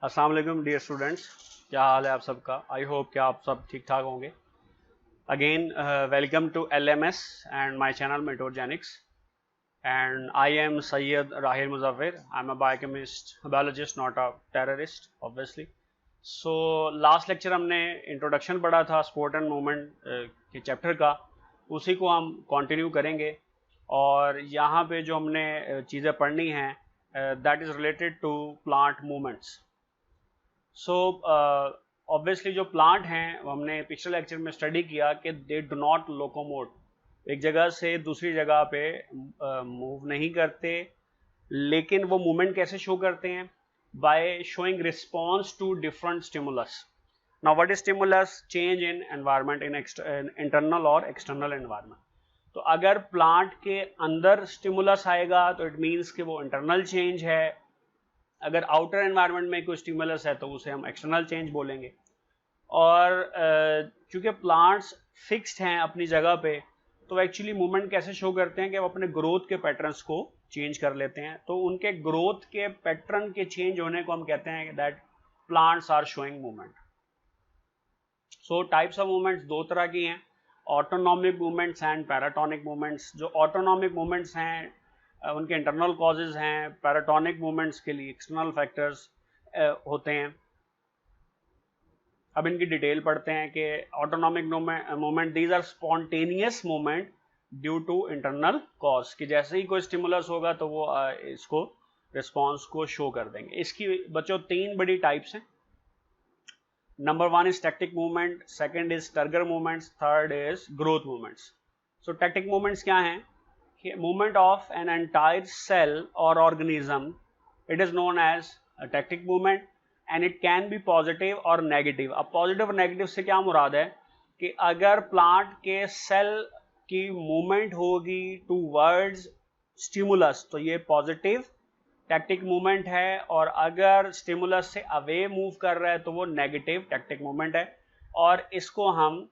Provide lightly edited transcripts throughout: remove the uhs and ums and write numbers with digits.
अस्सलाम वालेकुम dear students, क्या हाल है आप सबका। आई होप कि आप सब ठीक ठाक होंगे। Again welcome to LMS and my channel Metogenics and I am Syed Rahil Muzaffar. I am a biochemist biologist, not a terrorist obviously. So last lecture हमने इंट्रोडक्शन पढ़ा था स्पोर्ट एंड मूवमेंट के चैप्टर का, उसी को हम कंटिन्यू करेंगे। और यहाँ पे जो हमने चीज़ें पढ़नी हैं that is related to plant movements. So obviously जो प्लांट हैं वो हमने पिछले लेक्चर में स्टडी किया कि दे डू नॉट लोकोमोट, एक जगह से दूसरी जगह पे मूव नहीं करते, लेकिन वो मूवमेंट कैसे शो करते हैं? By showing response to different stimulus. Now what is stimulus? Change in environment, in internal और एक्सटर्नल एनवायरनमेंट। तो अगर प्लांट के अंदर स्टिमुलस आएगा तो इट मीन्स कि वो इंटरनल चेंज है। अगर आउटर एनवायरनमेंट में कोई स्टिमुलस है तो उसे हम एक्सटर्नल चेंज बोलेंगे। और चूंकि प्लांट्स फिक्स्ड हैं अपनी जगह पे, तो एक्चुअली मूवमेंट कैसे शो करते हैं कि वो अपने ग्रोथ के पैटर्न्स को चेंज कर लेते हैं। तो उनके ग्रोथ के पैटर्न के चेंज होने को हम कहते हैं that plants are showing movement. So types of movements दो तरह की हैं, autonomic movements and paratonic movements. जो ऑटोनॉमिक मूवमेंट्स हैं उनके इंटरनल कॉजेज हैं, पैराटोनिक मूवमेंट्स के लिए एक्सटर्नल फैक्टर्स होते हैं। अब इनकी डिटेल पढ़ते हैं कि autonomic movement these are spontaneous movement due to internal cause, कि जैसे ही कोई स्टिमुलस होगा तो वो इसको रिस्पॉन्स को शो कर देंगे। इसकी बच्चों तीन बड़ी टाइप्स हैं। Number one is tactic movement, second is turgor movements, third is growth movements. So tactic movements क्या हैं? movement of an entire cell or organism, it is known as a tactic movement and it can be positive or negative। अब positive और negative से क्या मुराद है कि अगर plant के सेल की मूवमेंट होगी टूवर्ड्स स्टिमुलस तो ये पॉजिटिव टैक्टिक मूवमेंट है, और अगर स्टिमुलस से अवे मूव कर रहा है तो वो नेगेटिव टैक्टिक मूवमेंट है। और इसको हम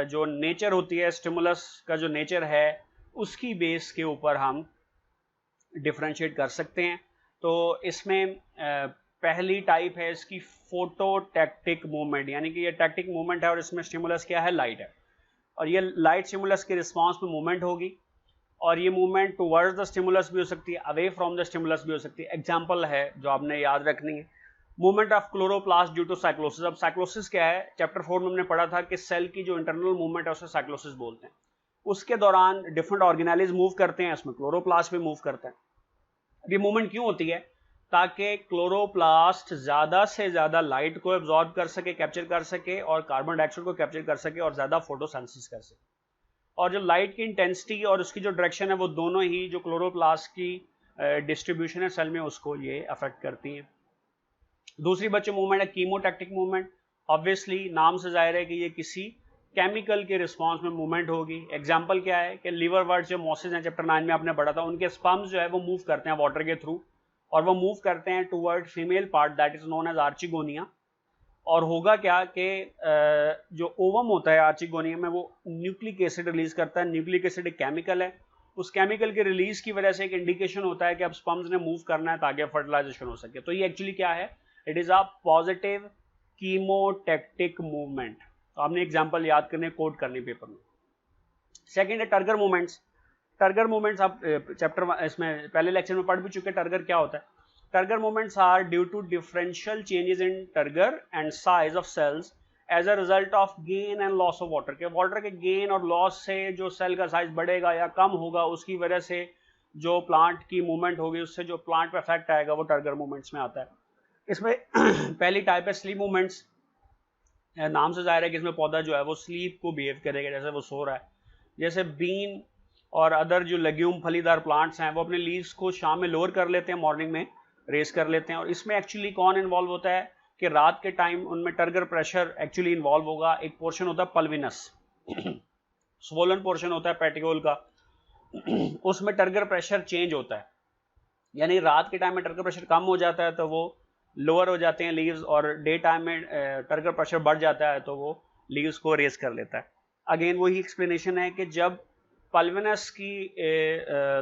जो नेचर होती है स्टिमुलस का, जो नेचर है उसकी बेस के ऊपर हम डिफरेंशिएट कर सकते हैं। तो इसमें पहली टाइप है इसकी फोटोटैक्टिक मूवमेंट, यानी कि ये टैक्टिक मूवमेंट है और इसमें स्टिमुलस क्या है? लाइट है। और ये लाइट स्टिमुलस के रिस्पांस में मूवमेंट होगी, और ये मूवमेंट टुवर्ड्स द स्टिमुलस भी हो सकती है, अवे फ्रॉम द स्टिमुलस भी हो सकती है। एग्जांपल है जो आपने याद रखनी है, movement of chloroplast due to cyclosis. अब साइक्लोसिस क्या है? चैप्टर 4 में हमने पढ़ा था कि सेल की जो इंटरनल मूवमेंट है उसे साइक्लोसिस बोलते हैं। उसके दौरान डिफरेंट ऑर्गेनेलिज मूव करते हैं, इसमें क्लोरोप्लास्ट भी मूव करता है। अब ये मूवमेंट क्यों होती है? ताकि क्लोरोप्लास्ट ज्यादा से ज्यादा लाइट को एब्जॉर्ब कर सके, कैप्चर कर सके, और कार्बन डाइऑक्साइड को कैप्चर कर सके और ज्यादा फोटोसिंथेसिस कर सके। और जो लाइट की इंटेंसिटी और उसकी जो डायरेक्शन है वो दोनों ही जो क्लोरोप्लास्ट की डिस्ट्रीब्यूशन है सेल में उसको ये अफेक्ट करती हैं। दूसरी बच्चों मूवमेंट है कीमोटैक्टिक मूवमेंट। ऑब्वियसली नाम से जाहिर है कि ये किसी केमिकल के रिस्पांस में मूवमेंट होगी। एग्जांपल क्या है कि लीवर वर्ड जो मॉसेस हैं चैप्टर 9 में आपने पढ़ा था, उनके स्पर्म्स जो है वो मूव करते हैं वाटर के थ्रू, और वो मूव करते हैं toward female part that is known as archegonia. और होगा क्या कि जो ओवम होता है आर्चिगोनिया में वो न्यूक्लिक एसिड रिलीज करता है। न्यूक्लिक एसिड एक केमिकल है, उस केमिकल के रिलीज की वजह से एक इंडिकेशन होता है कि अब स्पर्म्स ने मूव करना है ताकि फर्टिलाइजेशन हो सके। तो ये एक्चुअली क्या है? It is a positive chemotactic movement. तो आपने एग्जांपल याद करने, कोड करने पेपर में। सेकंड है टर्गर मूवमेंट्स। टर्गर मूवमेंट्स आप चैप्टर इसमें पहले लेक्चर में पढ़ भी चुके। टर्गर क्या होता है? Turgor movements are due to differential changes in turgor and size of cells as a result of gain and loss of water. के वाटर के गेन और लॉस से जो सेल का साइज बढ़ेगा या कम होगा, उसकी वजह से जो प्लांट की मूवमेंट होगी उससे जो प्लांट पे इफेक्ट आएगा वो टर्गर मूवमेंट्स में आता है। इसमें पहली टाइप है स्लीप मूवमेंट्स। नाम से जाहिर है कि इसमें पौधा जो है वो स्लीप को बिहेव करेगा, जैसे वो सो रहा है। जैसे बीन और अदर जो लेग्यूम फलीदार प्लांट्स हैं वो अपने लीव्स को शाम में लोअर कर लेते हैं, मॉर्निंग में रेस कर लेते हैं। और इसमें एक्चुअली कौन इन्वॉल्व होता है कि रात के टाइम उनमें टर्गर प्रेशर एक्चुअली इन्वॉल्व होगा। एक पोर्शन होता है पल्विनस, स्वोलन पोर्शन होता है पेटिकोल का, उसमें टर्गर प्रेशर चेंज होता है, यानी रात के टाइम में टर्गर प्रेशर कम हो जाता है तो वो लोअर हो जाते हैं लीव्स, और डे टाइम में टर्गर प्रेशर बढ़ जाता है तो वो लीव्स को रेस कर लेता है। अगेन वही एक्सप्लेनेशन है कि जब पल्विनस की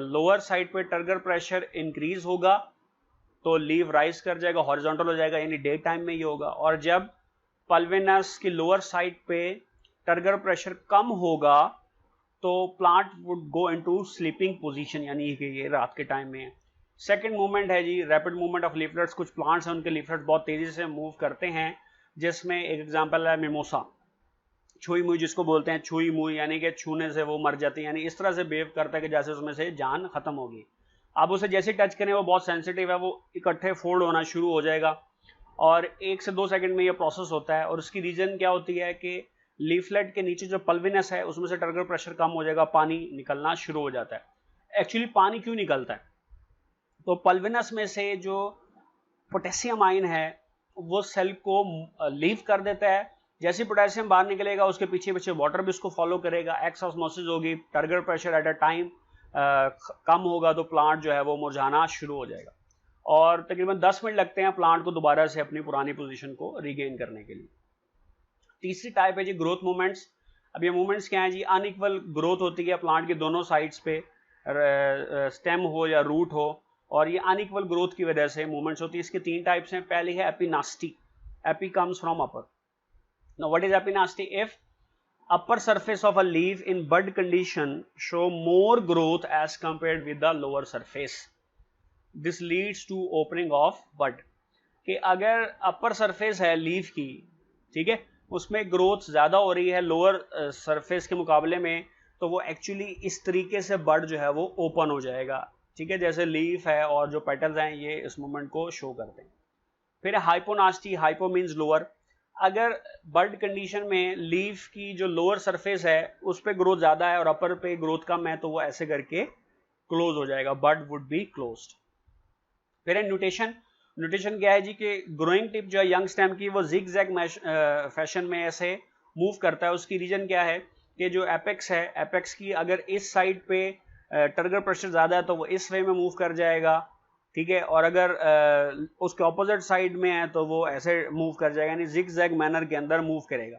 लोअर साइड पे टर्गर प्रेशर इंक्रीज होगा तो लीफ राइज कर जाएगा, हॉरिजॉन्टल हो जाएगा, यानी डे टाइम में ही होगा। और जब पल्विनस की लोअर साइड पे टर्गर प्रेशर कम होगा तो plant would go into sleeping position, यानी कि ये रात के टाइम में है। सेकंड मूवमेंट है जी रैपिड मूवमेंट ऑफ लीफलेट्स। कुछ प्लांट्स हैं उनके लीफलेट्स बहुत तेजी से मूव करते हैं, जिसमें एक एग्जांपल है मिमोसा, छुई मुई जिसको बोलते हैं, छुई मुई यानी कि छूने से वो मर जाती है, यानी इस तरह से बिहेव करता है कि जैसे उसमें से जान खत्म होगी। आप उसे जैसे टच करें वो बहुत सेंसिटिव है, वो इकट्ठे फोल्ड होना शुरू हो जाएगा और 1 से 2 सेकंड में ये प्रोसेस होता है। और उसकी रीजन क्या होती है कि लीफलेट के नीचे जो पल्विनस है उसमें से टर्गर प्रेशर कम हो जाएगा, पानी निकलना शुरू हो जाता है। एक्चुअली पानी क्यों निकलता है? तो पल्विनस में से जो पोटेशियम आयन है वो सेल को लीव कर देता है। जैसे पोटेशियम बाहर निकलेगा उसके पीछे पीछे वाटर भी उसको फॉलो करेगा, एक्स ऑस्मोसिस होगी, turgor pressure at a time कम होगा तो प्लांट जो है वो मुरझाना शुरू हो जाएगा और तकरीबन 10 मिनट लगते हैं प्लांट को दोबारा से अपनी पुरानी पोजीशन को रीगेन करने के लिए। तीसरी टाइप है जी ग्रोथ मूवमेंट्स। अब ये मूवमेंट्स क्या है जी? अनइक्वल ग्रोथ होती है प्लांट की दोनों साइड्स पे, स्टेम हो या रूट हो, और ये अनइक्वल ग्रोथ की वजह से मूवमेंट्स होती है। इसके 3 टाइप्स हैं। पहली है epinasty. Epi comes from upper. Now what is epinasty? If upper surface of a leaf in bud condition show more growth as compared with the lower surface, this leads to opening of bud। कि अगर upper surface है leaf की, ठीक है, उसमें growth ज्यादा हो रही है लोअर सरफेस के मुकाबले में, तो वो एक्चुअली इस तरीके से बड जो है वो ओपन हो जाएगा, ठीक है, जैसे लीफ है और जो पेटल्स हैं ये इस मूवमेंट को शो करते हैं। फिर हाइपोनास्टी। Hypo means lower. अगर बर्ड कंडीशन में लीफ की जो लोअर सरफेस है उस पर ग्रोथ ज्यादा है और अपर पे ग्रोथ कम है तो वो ऐसे करके क्लोज हो जाएगा, बर्ड वुड बी क्लोज्ड। फिर है न्यूटेशन। न्यूटेशन क्या है जी? कि ग्रोइंग टिप जो है यंग स्टेम की वो जिग जैग फैशन में ऐसे मूव करता है। उसकी रीजन क्या है कि जो एपेक्स है, एपेक्स की अगर इस साइड पे टर्गर प्रेशर ज्यादा है तो वो इस वे में मूव कर जाएगा, ठीक है, और अगर उसके ऑपोजिट साइड में है तो वो ऐसे मूव कर जाएगा, यानी जिग जैग मैनर के अंदर मूव करेगा।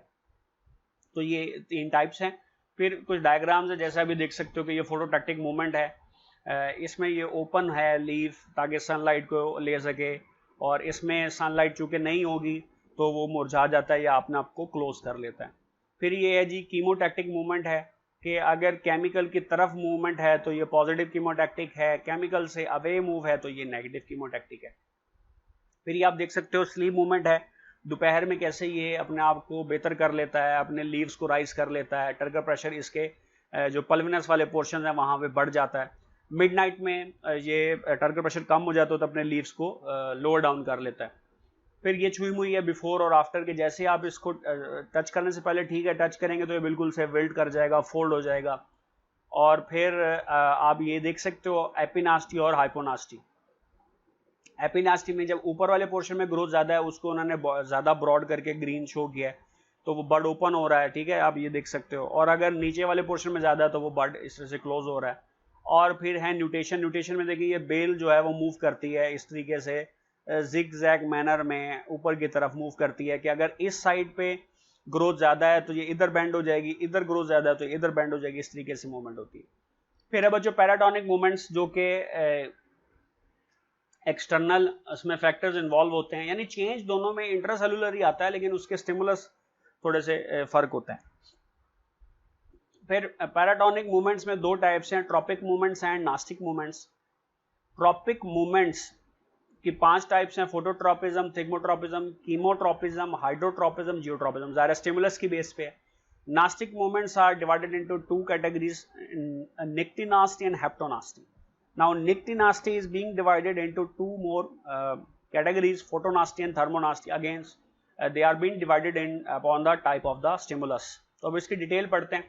तो ये 3 टाइप्स हैं। फिर कुछ डायग्राम्स है, जैसा अभी देख सकते हो कि ये फोटोटैक्टिक मूवमेंट है। इसमें ये ओपन है लीफ ताकि सनलाइट को ले सके, और इसमें सनलाइट चूंकि नहीं होगी तो वो मुरझा जाता है या अपने आप को क्लोज कर लेता है। फिर ये है जी कीमोटैक्टिक मूवमेंट है कि अगर केमिकल की तरफ मूवमेंट है तो ये पॉजिटिव कीमोटैक्टिक है, केमिकल से अवे मूव है तो ये नेगेटिव कीमोटैक्टिक है। फिर ये आप देख सकते हो स्लीप मूवमेंट है, दोपहर में कैसे ये अपने आप को बेहतर कर लेता है, अपने लीव्स को राइज कर लेता है, टर्गर प्रेशर इसके जो पल्विनस वाले पोर्शन है वहां पे बढ़ जाता है। मिडनाइट में ये टर्गर प्रेशर कम हो जाता है तो अपने लीव्स को लोअर डाउन कर लेता है। फिर ये छुई मुई है बिफोर और आफ्टर के, जैसे आप इसको टच करने से पहले ठीक है, टच करेंगे तो ये बिल्कुल से विल्ट कर जाएगा, फोल्ड हो जाएगा। और फिर आप ये देख सकते हो एपिनास्टी और हाइपोनास्टी। एपिनास्टी में जब ऊपर वाले पोर्शन में ग्रोथ ज्यादा है उसको उन्होंने ज्यादा ब्रॉड करके ग्रीन शो किया है तो वो बड ओपन हो रहा है, ठीक है, आप ये देख सकते हो। और अगर नीचे वाले पोर्शन में ज्यादा है तो वो बड इस तरह से क्लोज हो रहा है। और फिर है न्यूटेशन। न्यूटेशन में देखिए ये बेल जो है वो मूव करती है इस तरीके से जिग जैग मैनर में ऊपर की तरफ मूव करती है कि अगर इस साइड पे ग्रोथ ज्यादा है तो ये इधर बेंड हो जाएगी, इधर ग्रोथ ज्यादा है तो इधर बेंड हो जाएगी, इस तरीके से मूवमेंट होती है। फिर है बच्चों पैराटोनिक मूवमेंट्स, जो कि एक्सटर्नल उसमें फैक्टर्स इन्वॉल्व होते हैं, यानी चेंज दोनों में इंट्रासेलुलर ही आता है लेकिन उसके स्टिमुलस थोड़े से फर्क होता है। फिर पैराटोनिक मूवमेंट्स में 2 टाइप्स हैं, tropic movements and nastic movements. Tropic movements की 5 टाइप्स हैं, phototropism, thigmotropism, chemotropism, hydrotropism, geotropism, ज़्यादा स्टिमुलस की बेस पे है। Nastic movements are divided into 2 categories, nyctinasty and haptonasty. Now nyctinasty is being divided into 2 more categories, photonasty and thermonasty. Again they are being divided in upon the type of the stimulus. तो अब इसकी detail पढ़ते हैं।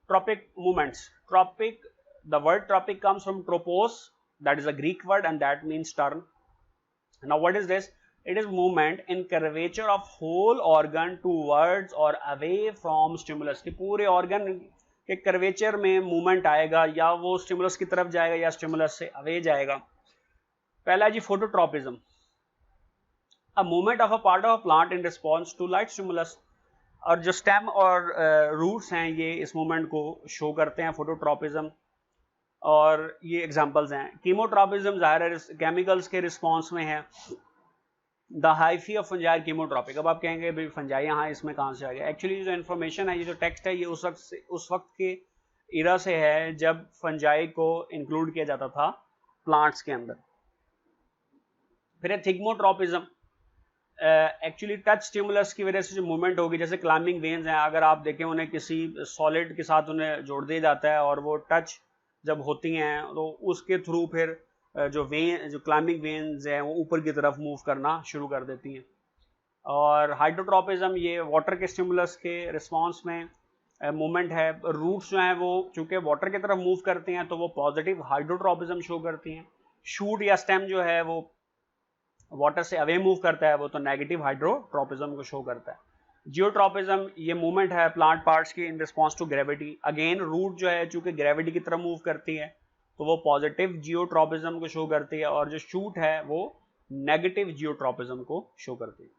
Tropic movements. Tropic, the word tropic comes from tropos, that is a Greek word and that means turn. Now what is this? It is movement in curvature of whole organ towards or away from stimulus। कि पूरे organ कि curvature में movement आएगा, या वो stimulus की तरफ जाएगा या स्टिमुलस से अवे जाएगा। पहला जी phototropism, a movement of a part of a plant in response to light stimulus. और जो स्टेम और रूट्स हैं ये इस मूवमेंट को शो करते हैं, फोटोट्रोपिज्म। और ये एग्जांपल्स हैं। कीमोट्रॉपिज्म ज़ाहिर है केमिकल्स के रिस्पॉन्स में है। The hyphae of fungi chemotropic. अब आप कहेंगे भाई फंजाई यहाँ इसमें कहाँ से आ गया? एक्चुअली जो इन्फॉर्मेशन है, ये जो टेक्स्ट है, ये उस वक्त के इरा से है जब फंजाई को इंक्लूड किया जाता था प्लांट्स के अंदर। फिर है थिग्मोट्रॉपिज्म। एक्चुअली टच स्टिमुलस की वजह से जो मूवमेंट होगी, जैसे क्लाइंबिंग वेन्स हैं, अगर आप देखें उन्हें किसी सॉलिड के साथ उन्हें जोड़ दिया जाता है और वो टच जब होती हैं तो उसके थ्रू फिर जो क्लाइंबिंग वेन्स हैं वो ऊपर की तरफ मूव करना शुरू कर देती हैं। और हाइड्रोट्रॉपिज्म, ये वाटर के स्टिमुलस के रिस्पॉन्स में मूवमेंट है। रूट्स जो हैं वो चूंकि वाटर की तरफ मूव करते हैं तो वो पॉजिटिव हाइड्रोट्रॉपिज्म शो करती हैं। शूट या स्टेम जो है वो वाटर से अवे मूव करता है, वो तो नेगेटिव हाइड्रोट्रॉपिज्म को शो करता है। जियोट्रॉपिज्म, ये मूवमेंट है प्लांट पार्ट्स की in response to gravity. Again root जो है चूंकि ग्रेविटी की तरफ मूव करती है तो वो पॉजिटिव जियोट्रॉपिज्म को शो करती है, और जो शूट है वो नेगेटिव जियोट्रॉपिज्म को शो करती है।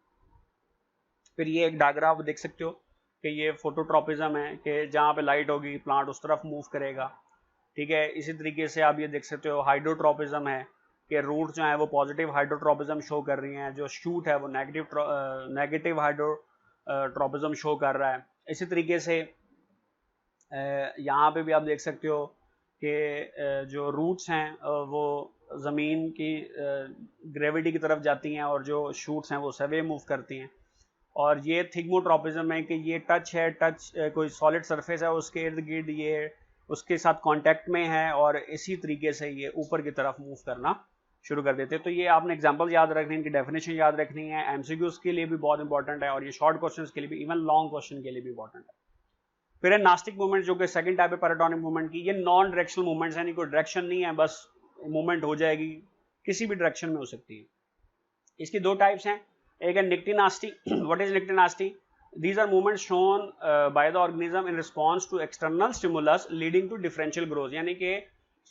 फिर ये एक डायग्राम आप देख सकते हो कि ये फोटोट्रॉपिज्म है कि जहाँ पे लाइट होगी प्लांट उस तरफ मूव करेगा, ठीक है। इसी तरीके से आप ये देख सकते हो हाइड्रोट्रॉपिज्म है कि रूट जो है वो पॉजिटिव हाइड्रोट्रॉपिज्म शो कर रही हैं, जो शूट है वो नेगेटिव हाइड्रोट्रॉपिज्म शो कर रहा है। इसी तरीके से यहाँ पे भी आप देख सकते हो कि जो रूट्स हैं वो ज़मीन की ग्रेविटी की तरफ जाती हैं और जो शूट्स हैं वो सवे मूव करती हैं। और ये थिग्मोट्रॉपिज्म है कि ये टच है, कोई सॉलिड सरफेस है उसके इर्द गिर्द ये उसके साथ कांटेक्ट में है और इसी तरीके से ये ऊपर की तरफ मूव करना शुरू कर देते हैं। तो ये आपने एग्जांपल याद रखनी है, इनकी डेफिनेशन याद रखनी है। एमसीक्यूज के लिए भी बहुत इंपॉर्टेंट है और ये शॉर्ट क्वेश्चंस के लिए भी, इवन लॉन्ग क्वेश्चन के लिए भी इंपॉर्टेंट है। फिर है नास्टिक मूवमेंट, जो कि सेकंड टाइप है पैराटोनिक मूवमेंट की। ये नॉन डायरेक्शनल मूवमेंट्स हैं, कोई डायरेक्शन नहीं है, बस मूवमेंट हो जाएगी, किसी भी डायरेक्शन में हो सकती है। इसकी दो टाइप्स हैं, एक है nyctinasty. What is nyctinasty? These are movements shown by the organism in response to external stimulus leading to differential growth। यानी कि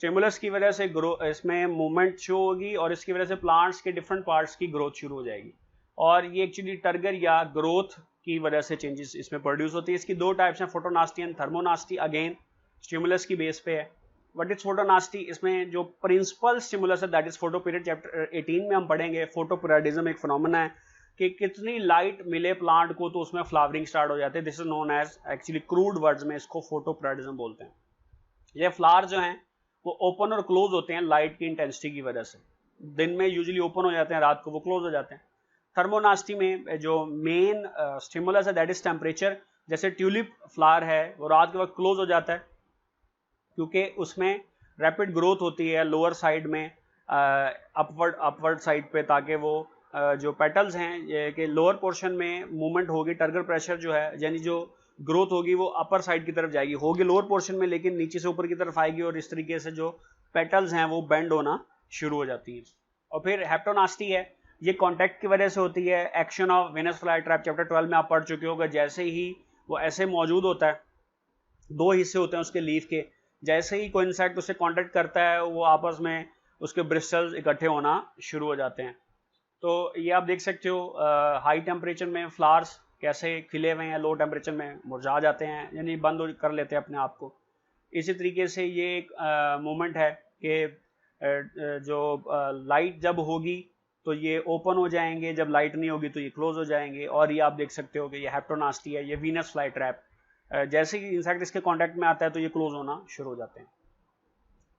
स्टिमुलस की वजह से इसमें मूवमेंट शो होगी और इसकी वजह से प्लांट्स के डिफरेंट पार्ट्स की ग्रोथ शुरू हो जाएगी, और ये एक्चुअली टर्गर या ग्रोथ की वजह से चेंजेस इसमें प्रोड्यूस होती है। इसकी दो टाइप्स हैं, photonasty and thermonasty. Again stimulus की बेस पे है। What is photonasty? इसमें जो प्रिंसिपल स्टिमुलस है that is photoperiod, chapter 18 में हम पढ़ेंगे। फोटो पीरियडिज्म एक फिनोमेना है कि कितनी लाइट मिले प्लांट को तो उसमें फ्लावरिंग स्टार्ट हो जाते हैं। This is known as, actually crude words में इसको फोटोपीरियडिज्म बोलते हैं। ये फ्लावर जो हैं वो ओपन और क्लोज होते हैं लाइट की इंटेंसिटी की वजह से। दिन में यूजुअली ओपन हो जाते हैं, रात को वो क्लोज हो जाते हैं। थर्मोनास्टी में जो मेन स्टिमुलस है दैट इज टेम्परेचर। जैसे ट्यूलिप फ्लावर है वो रात के वक्त क्लोज हो जाता है क्योंकि उसमें रैपिड ग्रोथ होती है लोअर साइड में, अपवर्ड साइड पे, ताकि वो जो पेटल्स हैं ये कि लोअर पोर्शन में मूवमेंट होगी, टर्गर प्रेशर जो है यानी जो ग्रोथ होगी वो अपर साइड की तरफ जाएगी, होगी लोअर पोर्शन में लेकिन नीचे से ऊपर की तरफ आएगी, और इस तरीके से जो पेटल्स हैं वो बेंड होना शुरू हो जाती हैं। और फिर हेप्टोनास्टी है, ये कॉन्टैक्ट की वजह से होती है। Action of Venus fly trap chapter 12 में आप पढ़ चुके होगा। जैसे ही वो ऐसे मौजूद होता है, दो हिस्से होते हैं उसके लीफ के, जैसे ही कोई इंसेक्ट उससे कॉन्टैक्ट करता है वो आपस में उसके ब्रिस्टल्स इकट्ठे होना शुरू हो जाते हैं। तो ये आप देख सकते हो हाई टेम्परेचर में फ्लावर्स कैसे खिले हुए हैं, लो टेम्परेचर में मुरझा जाते हैं, यानी बंद कर लेते हैं अपने आप को। इसी तरीके से ये एक मोमेंट है कि जो लाइट जब होगी तो ये ओपन हो जाएंगे, जब लाइट नहीं होगी तो ये क्लोज हो जाएंगे। और ये आप देख सकते हो कि ये हेप्टोनास्टी है, ये वीनस फ्लाई ट्रैप। जैसे ही इंसेक्ट इसके कांटेक्ट में आता है तो ये क्लोज होना शुरू हो जाते हैं।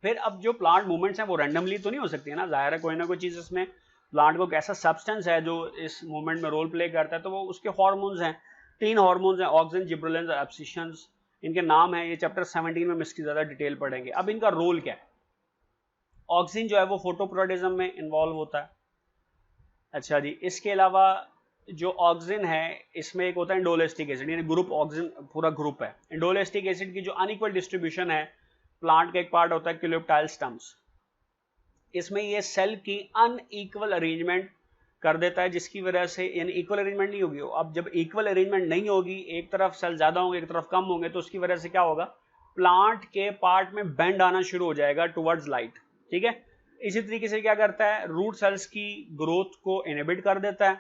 फिर अब जो प्लांट मूवमेंट्स हैं वो रैंडमली तो नहीं हो सकती है ना, जाहिर है कोई ना कोई चीज़ इसमें प्लांट को कैसा सब्सटेंस है जो इस मूवमेंट में रोल प्ले करता है, तो वो उसके हार्मोन्स हैं। 3 हार्मोन्स हैं, ऑक्सिन, जिब्रेलिन्स और एब्सिशंस। इनके नाम है, ये चैप्टर 17 में हम इसकी ज़्यादा डिटेल पढ़ेंगे। अब इनका रोल क्या है? ऑक्सिन जो है वो फोटोपीरियडिज्म में इन्वॉल्व होता है। अच्छा जी, इसके अलावा जो ऑक्सिन है इसमें एक होता है इंडोलेस्टिक एसिड, यानी ग्रुप ऑक्सिन पूरा ग्रुप है। इंडोलेस्टिक एसिड की जो अनइक्वल डिस्ट्रीब्यूशन है, प्लांट का एक पार्ट होता है क्यूलिप्टाइल स्टम्प्स, इसमें ये सेल की अनइक्वल अरेंजमेंट कर देता है, जिसकी वजह से यानी इक्वल अरेंजमेंट नहीं होगी। अब जब इक्वल अरेंजमेंट नहीं होगी, एक तरफ सेल ज्यादा होंगे एक तरफ कम होंगे, तो उसकी वजह से क्या होगा, प्लांट के पार्ट में बेंड आना शुरू हो जाएगा टुवर्ड्स लाइट, ठीक है। इसी तरीके से क्या करता है, रूट सेल्स की ग्रोथ को इनहिबिट कर देता है,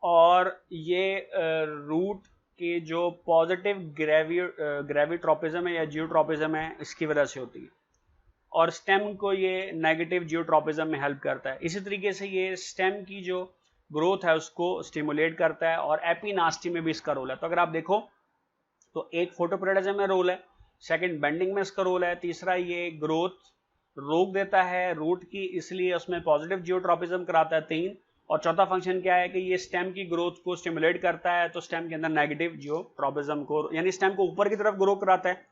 और ये रूट के जो पॉजिटिव ग्रेविट्रोपिज्म है या जियोट्रोपिज्म है इसकी वजह से होती है। और स्टेम को ये नेगेटिव जियोट्रॉपिज्म में हेल्प करता है। इसी तरीके से ये स्टेम की जो ग्रोथ है उसको स्टिमुलेट करता है और एपिनास्टी में भी इसका रोल है। तो अगर आप देखो तो एक फोटोपैराडाइज्म में रोल है, सेकंड बेंडिंग में इसका रोल है, तीसरा ये ग्रोथ रोक देता है रूट की, इसलिए उसमें पॉजिटिव जियोट्रॉपिज्म कराता है 3, और चौथा फंक्शन क्या है कि ये स्टेम की ग्रोथ को स्टिमुलेट करता है, तो स्टेम के अंदर नेगेटिव जियोट्रॉपिज्म को, यानी स्टेम को ऊपर की तरफ ग्रो कराता है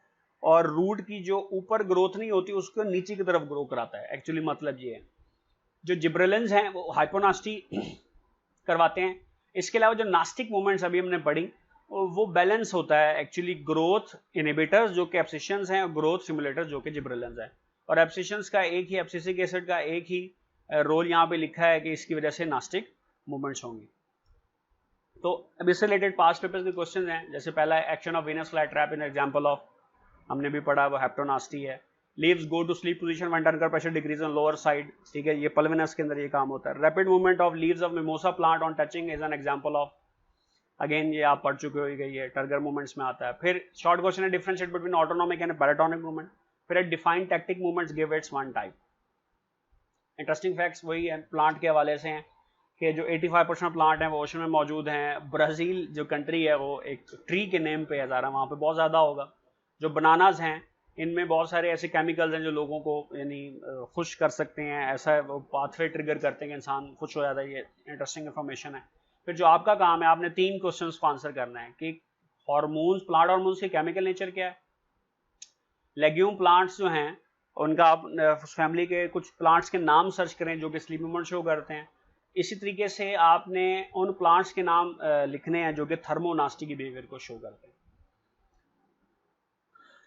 और रूट की जो ऊपर ग्रोथ नहीं होती उसको नीचे की तरफ ग्रो कराता है। एक्चुअली मतलब ये है। जो जिब्रेलिन्स हैं वो हाइपोनास्टी करवाते हैं। इसके अलावा जो नास्टिक मूवमेंट्स अभी हमने पढ़ी वो बैलेंस होता है एक्चुअली ग्रोथ इनहिबिटर्स जो कि एब्सिशंस हैं और ग्रोथ स्टिमुलेटर्स जो कि जिब्रेलिन्स हैं। और एब्सिशंस का एक ही, एब्सिसिक एसिड का एक ही रोल यहाँ पे लिखा है कि इसकी वजह से नास्टिक मूवमेंट्स होंगी। तो अब इससे रिलेटेड पास्ट पेपर्स के क्वेश्चन हैं, जैसे पहला action of Venus fly trap in example of, हमने भी पढ़ा, वो हेप्टोनास्टी है। Leaves go to sleep position when turgor pressure decrease on lower side, ठीक है, ये पल्विनस के अंदर ये काम होता है। Rapid movement of leaves of mimosa plant on touching is an example of, again ये आप पढ़ चुके हो, ये टर्गर मूवमेंट्स में आता है। फिर शॉर्ट क्वेश्चन है differentiate between autonomic and paratonic movement. फिर define tactic movements give its one type. Interesting facts वही है प्लांट के हवाले से हैं कि जो 85% प्लांट हैं वो ओशन में मौजूद हैं। ब्राज़ील जो कंट्री है वो एक ट्री के नेम पे है ज़्यादा, वहाँ पे बहुत ज़्यादा होगा। जो बनानाज हैं इनमें बहुत सारे ऐसे केमिकल्स हैं जो लोगों को यानी खुश कर सकते हैं, ऐसा वो पाथवे ट्रिगर करते हैं कि इंसान खुश हो जाता है। ये इंटरेस्टिंग इन्फॉर्मेशन है। फिर जो आपका काम है, आपने 3 क्वेश्चंस को आंसर करना है कि हार्मोन्स, प्लांट हार्मोन्स के केमिकल नेचर क्या है। लेग्यूम प्लांट्स जो हैं उनका आप फैमिली के कुछ प्लांट्स के नाम सर्च करें जो कि स्लीप मूवमेंट शो करते हैं। इसी तरीके से आपने उन प्लांट्स के नाम लिखने हैं जो कि थर्मोनास्टी की बिहेवियर को शो करते हैं।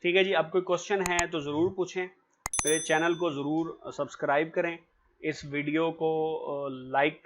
ठीक है जी, अब कोई क्वेश्चन है तो ज़रूर पूछें। मेरे चैनल को ज़रूर सब्सक्राइब करें, इस वीडियो को लाइक करें।